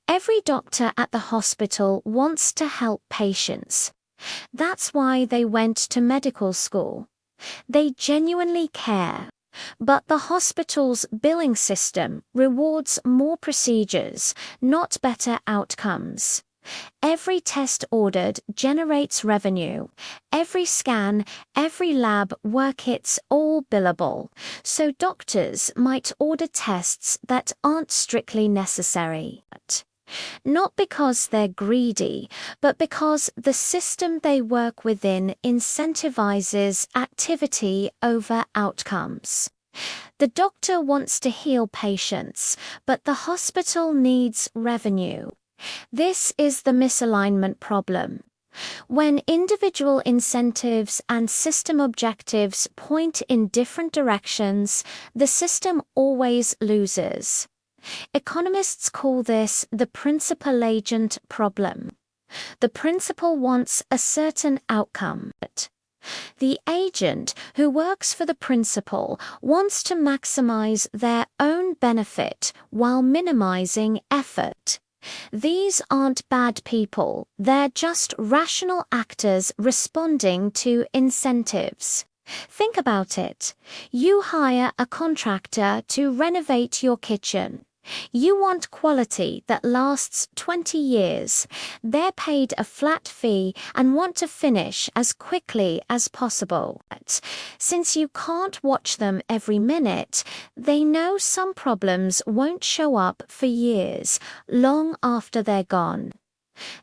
Every doctor at the hospital wants to help patients. That's why they went to medical school. They genuinely care. But the hospital's billing system rewards more procedures, not better outcomes. Every test ordered generates revenue. Every scan, every lab work, it's all billable. So doctors might order tests that aren't strictly necessary. Not because they're greedy, but because the system they work within incentivizes activity over outcomes. The doctor wants to heal patients, but the hospital needs revenue. This is the misalignment problem. When individual incentives and system objectives point in different directions, the system always loses. Economists call this the principal-agent problem. The principal wants a certain outcome. The agent who works for the principal wants to maximize their own benefit while minimizing effort. These aren't bad people, they're just rational actors responding to incentives. Think about it. You hire a contractor to renovate your kitchen. You want quality that lasts 20 years. They're paid a flat fee and want to finish as quickly as possible. Since you can't watch them every minute, they know some problems won't show up for years, long after they're gone.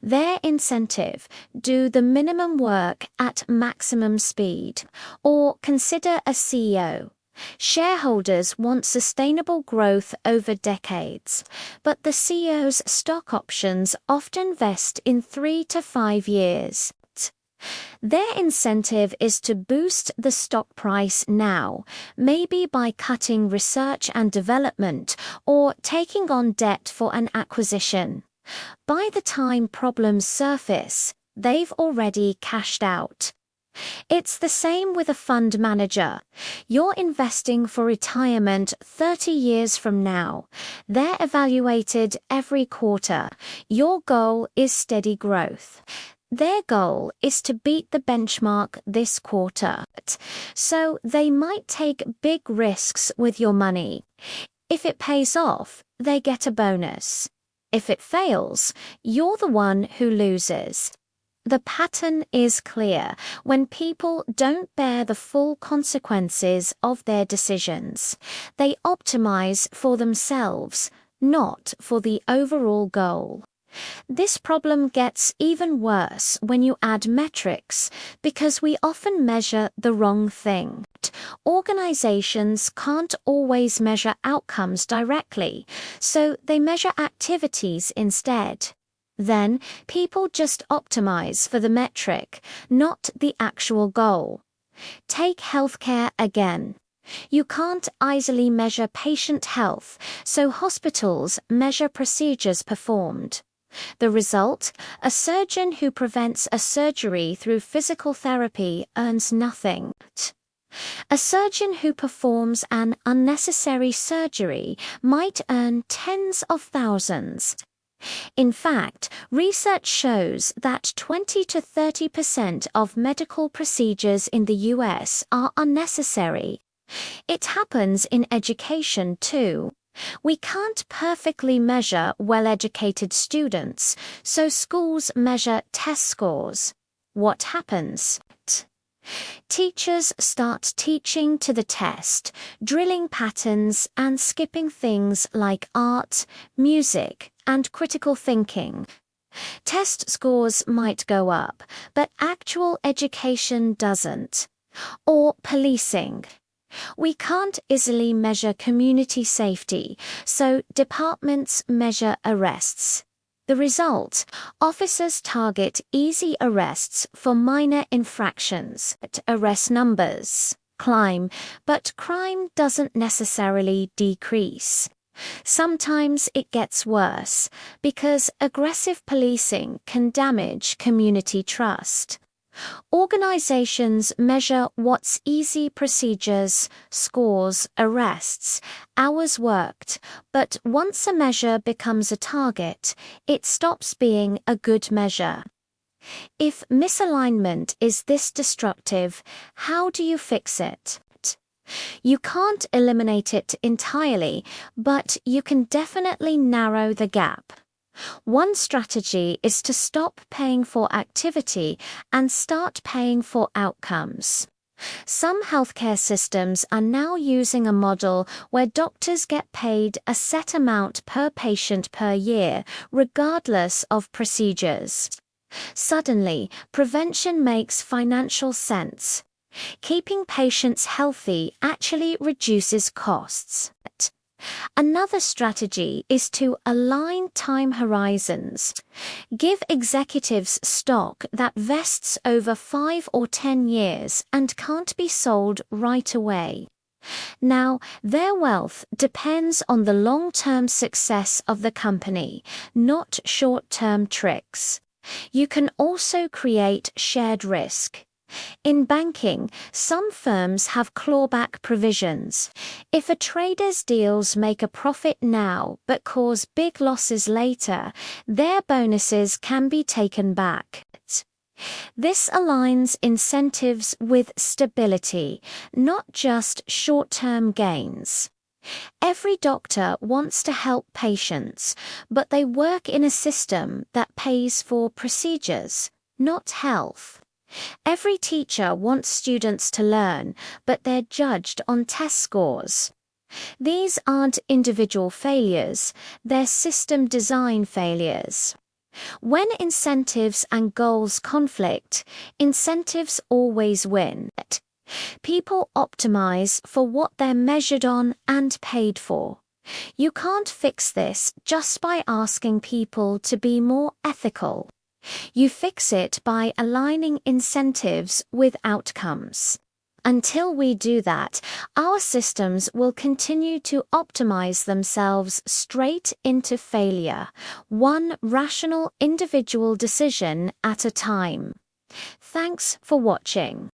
Their incentive: do the minimum work at maximum speed. Or consider a CEO. Shareholders want sustainable growth over decades, but the CEO's stock options often vest in 3 to 5 years. Their incentive is to boost the stock price now, maybe by cutting research and development or taking on debt for an acquisition. By the time problems surface, they've already cashed out. It's the same with a fund manager. You're investing for retirement 30 years from now. They're evaluated every quarter. Your goal is steady growth. Their goal is to beat the benchmark this quarter. So they might take big risks with your money. If it pays off, they get a bonus. If it fails, you're the one who loses. The pattern is clear. When people don't bear the full consequences of their decisions, they optimize for themselves, not for the overall goal. This problem gets even worse when you add metrics, because we often measure the wrong thing. Organizations can't always measure outcomes directly, so they measure activities instead. Then, people just optimize for the metric, not the actual goal. Take healthcare again. You can't easily measure patient health, so hospitals measure procedures performed. The result: a surgeon who prevents a surgery through physical therapy earns nothing. A surgeon who performs an unnecessary surgery might earn tens of thousands. In fact, research shows that 20 to 30% of medical procedures in the US are unnecessary. It happens in education too. We can't perfectly measure well-educated students, so schools measure test scores. What happens? Teachers start teaching to the test, drilling patterns and skipping things like art, music, and critical thinking. Test scores might go up, but actual education doesn't. Or policing. We can't easily measure community safety, so departments measure arrests. The result: officers target easy arrests for minor infractions. Arrest numbers climb, but crime doesn't necessarily decrease. Sometimes it gets worse, because aggressive policing can damage community trust. Organizations measure what's easy: procedures, scores, arrests, hours worked, but once a measure becomes a target, it stops being a good measure. If misalignment is this destructive, how do you fix it? You can't eliminate it entirely, but you can definitely narrow the gap. One strategy is to stop paying for activity and start paying for outcomes. Some healthcare systems are now using a model where doctors get paid a set amount per patient per year, regardless of procedures. Suddenly, prevention makes financial sense. Keeping patients healthy actually reduces costs. Another strategy is to align time horizons. Give executives stock that vests over 5 or 10 years and can't be sold right away. Now, their wealth depends on the long-term success of the company, not short-term tricks. You can also create shared risk. In banking, some firms have clawback provisions. If a trader's deals make a profit now but cause big losses later, their bonuses can be taken back. This aligns incentives with stability, not just short-term gains. Every doctor wants to help patients, but they work in a system that pays for procedures, not health. Every teacher wants students to learn, but they're judged on test scores. These aren't individual failures, they're system design failures. When incentives and goals conflict, incentives always win. People optimize for what they're measured on and paid for. You can't fix this just by asking people to be more ethical. You fix it by aligning incentives with outcomes. Until we do that, our systems will continue to optimize themselves straight into failure, one rational individual decision at a time. Thanks for watching.